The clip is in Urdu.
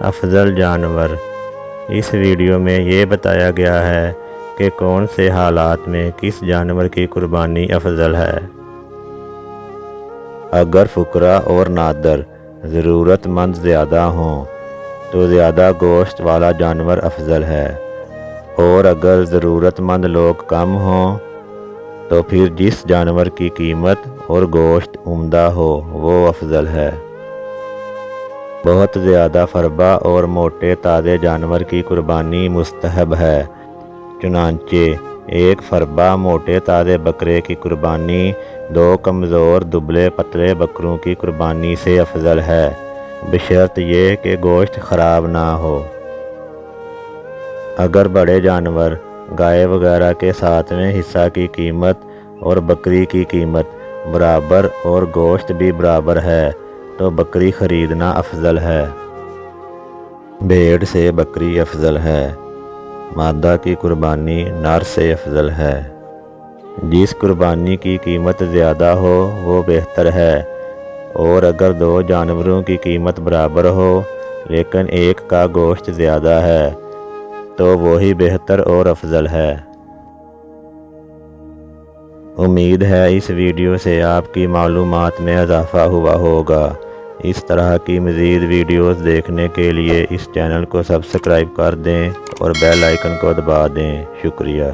افضل جانور۔ اس ویڈیو میں یہ بتایا گیا ہے کہ کون سے حالات میں کس جانور کی قربانی افضل ہے۔ اگر فقراء اور نادر ضرورت مند زیادہ ہوں تو زیادہ گوشت والا جانور افضل ہے، اور اگر ضرورت مند لوگ کم ہوں تو پھر جس جانور کی قیمت اور گوشت عمدہ ہو وہ افضل ہے۔ بہت زیادہ فربا اور موٹے تازے جانور کی قربانی مستحب ہے، چنانچہ ایک فربا موٹے تازے بکرے کی قربانی دو کمزور دبلے پتلے بکروں کی قربانی سے افضل ہے، بشرط یہ کہ گوشت خراب نہ ہو۔ اگر بڑے جانور گائے وغیرہ کے 7ویں حصہ کی قیمت اور بکری کی قیمت برابر اور گوشت بھی برابر ہے تو بکری خریدنا افضل ہے۔ بھیڑ سے بکری افضل ہے، مادہ کی قربانی نر سے افضل ہے۔ جس قربانی کی قیمت زیادہ ہو وہ بہتر ہے، اور اگر دو جانوروں کی قیمت برابر ہو لیکن ایک کا گوشت زیادہ ہے تو وہی بہتر اور افضل ہے۔ امید ہے اس ویڈیو سے آپ کی معلومات میں اضافہ ہوا ہوگا۔ اس طرح کی مزید ویڈیوز دیکھنے کے لیے اس چینل کو سبسکرائب کر دیں اور بیل آئیکن کو دبا دیں۔ شکریہ۔